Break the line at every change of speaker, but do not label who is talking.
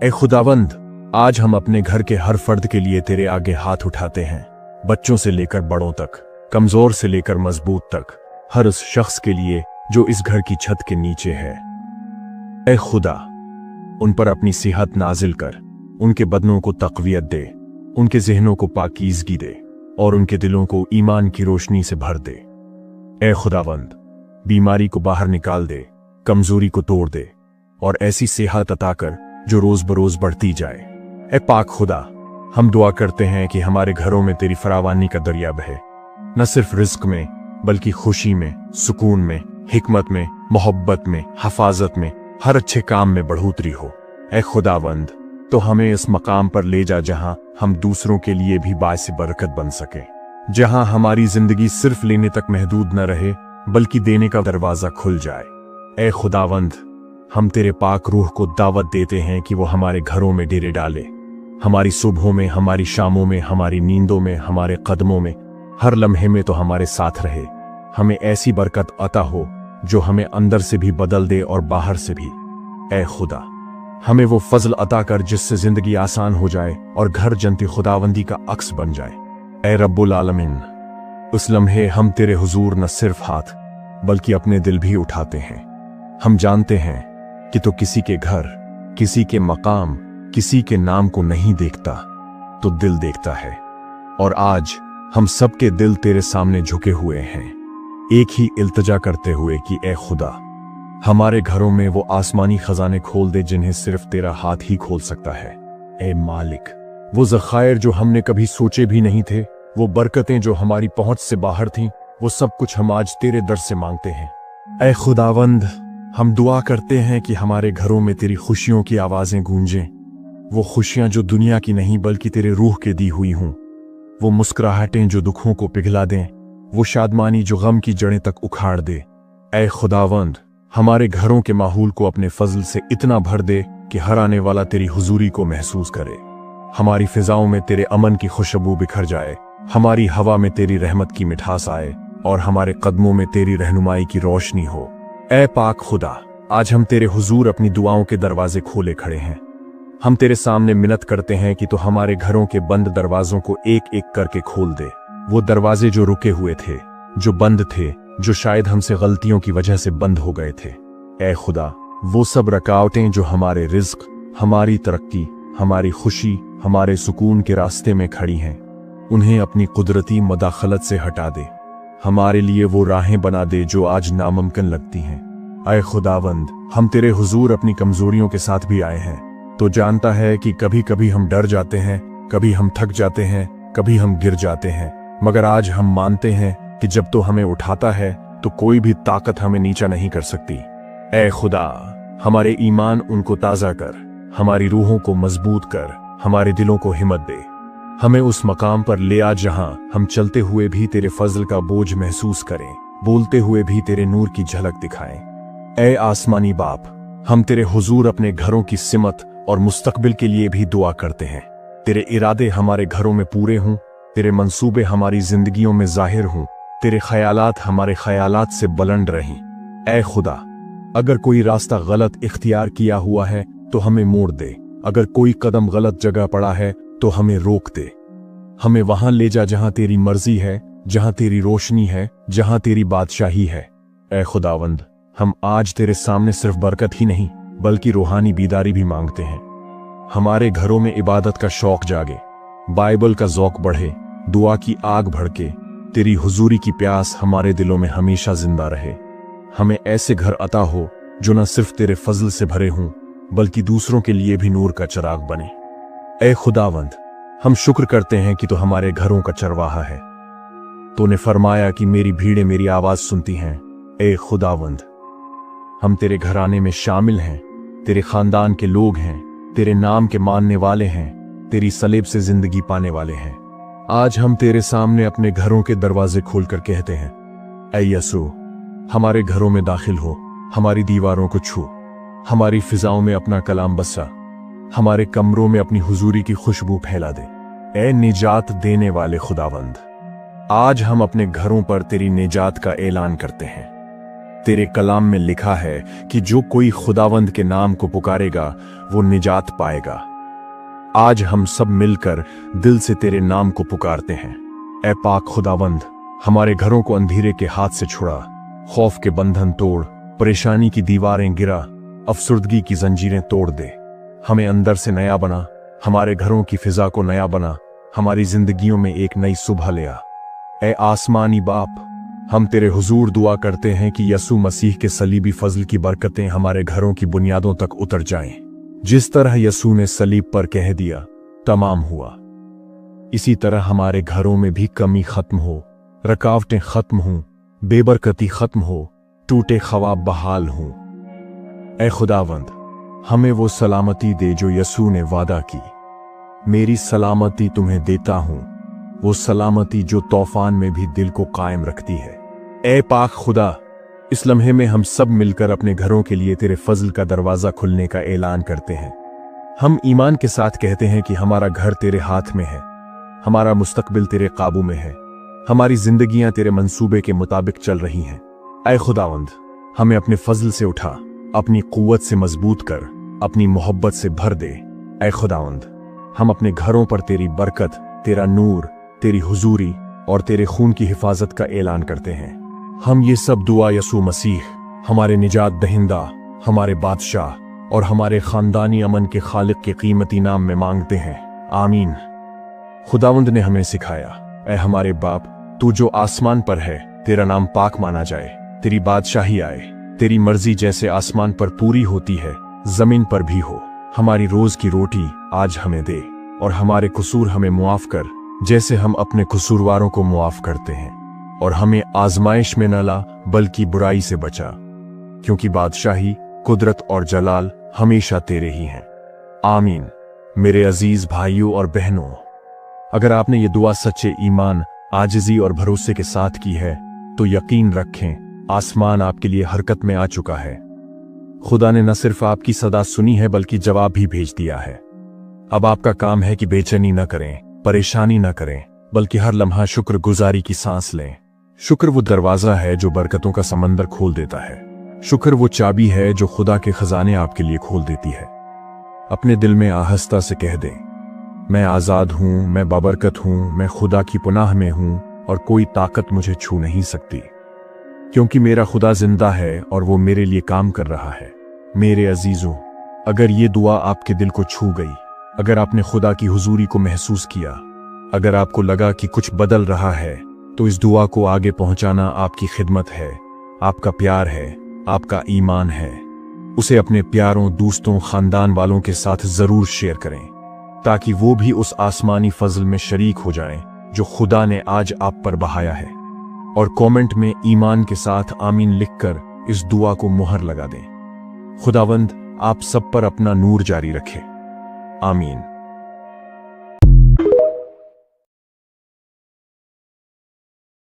ए खुदावंद, आज हम अपने घर के हर फर्द के लिए तेरे आगे हाथ उठाते हैं, बच्चों से लेकर बड़ों तक, कमजोर से लेकर मजबूत तक, हर उस शख्स के लिए जो इस घर की छत के नीचे है। ए खुदा, उन पर अपनी सेहत नाजिल कर, उनके बदनों को तक़वियत दे, उनके ज़हनों को पाकीज़गी दे और उनके दिलों को ईमान की रोशनी से भर दे। ए खुदावंद, बीमारी को बाहर निकाल दे, कमजोरी को तोड़ दे और ऐसी सेहत अता कर जो रोज बरोज बढ़ती जाए। ए पाक खुदा, हम दुआ करते हैं कि हमारे घरों में तेरी फरावानी का दरिया बहे, न सिर्फ रिज्क में बल्कि खुशी में, सुकून में, हिकमत में, मोहब्बत में, हफाजत में, हर अच्छे काम में बढ़ोतरी हो। ए खुदावंद, तो हमें इस मकाम पर ले जा जहां हम दूसरों के लिए भी बाइस बरकत बन सके, जहां हमारी जिंदगी सिर्फ लेने तक महदूद न रहे बल्कि देने का दरवाजा खुल जाए। ए खुदावंद, हम तेरे पाक रूह को दावत देते हैं कि वो हमारे घरों में डेरे डाले, हमारी सुबहों में, हमारी शामों में, हमारी नींदों में, हमारे कदमों में, हर लम्हे में तो हमारे साथ रहे। हमें ऐसी बरकत अता हो जो हमें अंदर से भी बदल दे और बाहर से भी। ए खुदा, हमें वो फजल अता कर जिससे जिंदगी आसान हो जाए और घर जनती खुदावंदी का अक्स बन जाए। ए रब्बुल आलमीन, उस लम्हे हम तेरे हुजूर न सिर्फ हाथ बल्कि अपने दिल भी उठाते हैं। हम जानते हैं कि तो किसी के घर, किसी के मकाम, किसी के नाम को नहीं देखता, तो दिल देखता है। और आज हम सबके दिल तेरे सामने झुके हुए हैं, एक ही इल्तिजा करते हुए कि ए खुदा, हमारे घरों में वो आसमानी खजाने खोल दे जिन्हें सिर्फ तेरा हाथ ही खोल सकता है। ए मालिक, वो ज़खायर जो हमने कभी सोचे भी नहीं थे, वो बरकतें जो हमारी पहुंच से बाहर थीं, वो सब कुछ हम आज तेरे दर से मांगते हैं। ए खुदावंद, हम दुआ करते हैं कि हमारे घरों में तेरी खुशियों की आवाजें गूंजें, वो खुशियां जो दुनिया की नहीं बल्कि तेरे रूह के दी हुई हों, वो मुस्कुराहटें जो दुखों को पिघला दें, वो शादमानी जो गम की जड़ें तक उखाड़ दे। ए खुदावंद, हमारे घरों के माहौल को अपने फजल से इतना भर दे कि हर आने वाला तेरी हुजूरी को महसूस करे। हमारी फिजाओं में तेरे अमन की खुशबू बिखर जाए, हमारी हवा में तेरी रहमत की मिठास आए और हमारे कदमों में तेरी रहनुमाई की रोशनी हो। ए पाक खुदा, आज हम तेरे हुजूर अपनी दुआओं के दरवाजे खोले खड़े हैं। हम तेरे सामने मिन्नत करते हैं कि तू हमारे घरों के बंद दरवाजों को एक एक करके खोल दे। वो दरवाजे जो रुके हुए थे, जो बंद थे, जो शायद हमसे गलतियों की वजह से बंद हो गए थे। ए खुदा, वो सब रुकावटें जो हमारे रिज्क, हमारी तरक्की, हमारी खुशी, हमारे सुकून के रास्ते में खड़ी हैं, उन्हें अपनी कुदरती मदाखलत से हटा दे। हमारे लिए वो राहें बना दे जो आज नामुमकिन लगती हैं। ऐ खुदावंद, हम तेरे हुजूर अपनी कमजोरियों के साथ भी आए हैं। तो जानता है कि कभी कभी हम डर जाते हैं, कभी हम थक जाते हैं, कभी हम गिर जाते हैं, मगर आज हम मानते हैं कि जब तो हमें उठाता है तो कोई भी ताकत हमें नीचा नहीं कर सकती। ऐ खुदा, हमारे ईमान उनको ताज़ा कर, हमारी रूहों को मजबूत कर, हमारे दिलों को हिम्मत दे। हमें उस मकाम पर ले आ जहां हम चलते हुए भी तेरे फजल का बोझ महसूस करें, बोलते हुए भी तेरे नूर की झलक दिखाएं। ए आसमानी बाप, हम तेरे हुजूर अपने घरों की सिमत और मुस्तकबिल के लिए भी दुआ करते हैं। तेरे इरादे हमारे घरों में पूरे हों, तेरे मंसूबे हमारी जिंदगियों में जाहिर हों, तेरे ख्यालात हमारे ख्यालात से बुलंद रहें। ए खुदा, अगर कोई रास्ता गलत इख्तियार किया हुआ है तो हमें मोड़ दे, अगर कोई कदम गलत जगह पड़ा है तो हमें रोक दे। हमें वहां ले जा जहां तेरी मर्जी है, जहां तेरी रोशनी है, जहां तेरी बादशाही है। ए खुदावंद, हम आज तेरे सामने सिर्फ बरकत ही नहीं बल्कि रूहानी बीदारी भी मांगते हैं। हमारे घरों में इबादत का शौक जागे, बाइबल का ज़ौक बढ़े, दुआ की आग भड़के, तेरी हुजूरी की प्यास हमारे दिलों में हमेशा जिंदा रहे। हमें ऐसे घर अता हो जो न सिर्फ तेरे फजल से भरे हों बल्कि दूसरों के लिए भी नूर का चिराग बने। ए खुदावंद, हम शुक्र करते हैं कि तू हमारे घरों का चरवाहा है। तूने फरमाया कि मेरी भीड़ें मेरी आवाज सुनती हैं। ए खुदावंद, हम तेरे घराने में शामिल हैं, तेरे खानदान के लोग हैं, तेरे नाम के मानने वाले हैं, तेरी सलेब से जिंदगी पाने वाले हैं। आज हम तेरे सामने अपने घरों के दरवाजे खोलकर कहते हैं, ऐ यसू, हमारे घरों में दाखिल हो, हमारी दीवारों को छू, हमारी फिजाओं में अपना कलाम बसा, हमारे कमरों में अपनी हुजूरी की खुशबू फैला दे। ऐ निजात देने वाले खुदावंद, आज हम अपने घरों पर तेरी निजात का ऐलान करते हैं। तेरे कलाम में लिखा है कि जो कोई खुदावंद के नाम को पुकारेगा वो निजात पाएगा। आज हम सब मिलकर दिल से तेरे नाम को पुकारते हैं। ऐ पाक खुदावंद, हमारे घरों को अंधेरे के हाथ से छुड़ा, खौफ के बंधन तोड़, परेशानी की दीवारें गिरा, अफसुर्दगी की जंजीरें तोड़ दे। हमें अंदर से नया बना, हमारे घरों की फिजा को नया बना, हमारी जिंदगियों में एक नई सुबह ले आ। ऐ आसमानी बाप, हम तेरे हुजूर दुआ करते हैं कि यसू मसीह के सलीबी फजल की बरकतें हमारे घरों की बुनियादों तक उतर जाएं। जिस तरह यसू ने सलीब पर कह दिया तमाम हुआ, इसी तरह हमारे घरों में भी कमी खत्म हो, रकावटें खत्म हों, बेबरकती खत्म हो, टूटे ख्वाब बहाल हों। ऐ खुदावंद, हमें वो सलामती दे जो यसू ने वादा की। मेरी सलामती तुम्हें देता हूं, वो सलामती जो तूफान में भी दिल को कायम रखती है। ऐ पाक खुदा, इस लम्हे में हम सब मिलकर अपने घरों के लिए तेरे फजल का दरवाजा खुलने का ऐलान करते हैं। हम ईमान के साथ कहते हैं कि हमारा घर तेरे हाथ में है, हमारा मुस्तकबिल तेरे काबू में है, हमारी जिंदगियां तेरे मंसूबे के मुताबिक चल रही हैं। ऐ खुदावंद, हमें अपने फजल से उठा, अपनी कुव्वत से मजबूत कर, अपनी मोहब्बत से भर दे। ऐ खुदावंद, हम अपने घरों पर तेरी बरकत, तेरा नूर, तेरी हुजूरी और तेरे खून की हिफाजत का ऐलान करते हैं। हम ये सब दुआ यसू मसीह, हमारे निजात दहिंदा, हमारे बादशाह और हमारे खानदानी अमन के खालिक के कीमती नाम में मांगते हैं, आमीन। खुदावंद ने हमें सिखाया, ऐ हमारे बाप, तू जो आसमान पर है, तेरा नाम पाक माना जाए, तेरी बादशाही आए, तेरी मर्जी जैसे आसमान पर पूरी होती है जमीन पर भी हो। हमारी रोज की रोटी आज हमें दे, और हमारे कसूर हमें मुआफ कर जैसे हम अपने कसूरवारों को मुआफ करते हैं, और हमें आजमाइश में न ला बल्कि बुराई से बचा, क्योंकि बादशाही, कुदरत और जलाल हमेशा तेरे ही हैं, आमीन। मेरे अजीज भाइयों और बहनों, अगर आपने ये दुआ सच्चे ईमान, आजिज़ी और भरोसे के साथ की है तो यकीन रखें, आसमान आपके लिए हरकत में आ चुका है। खुदा ने न सिर्फ आपकी सदा सुनी है बल्कि जवाब भी भेज दिया है। अब आपका काम है कि बेचैनी न करें, परेशानी न करें, बल्कि हर लम्हा शुक्रगुजारी की सांस लें। शुक्र वो दरवाजा है जो बरकतों का समंदर खोल देता है। शुक्र वो चाबी है जो खुदा के खजाने आपके लिए खोल देती है। अपने दिल में आहिस्ता से कह दें, मैं आजाद हूं, मैं बाबरकत हूं, मैं खुदा की पनाह में हूं और कोई ताकत मुझे छू नहीं सकती, क्योंकि मेरा खुदा जिंदा है और वो मेरे लिए काम कर रहा है। मेरे अजीजों, अगर ये दुआ आपके दिल को छू गई, अगर आपने खुदा की हुजूरी को महसूस किया, अगर आपको लगा कि कुछ बदल रहा है, तो इस दुआ को आगे पहुंचाना आपकी खिदमत है, आपका प्यार है, आपका ईमान है। उसे अपने प्यारों, दोस्तों, खानदान वालों के साथ जरूर शेयर करें, ताकि वो भी उस आसमानी फजल में शरीक हो जाएं जो खुदा ने आज आप पर बहाया है। और कमेंट में ईमान के साथ आमीन लिखकर इस दुआ को मुहर लगा दें। खुदावंद आप सब पर अपना नूर जारी रखे, आमीन।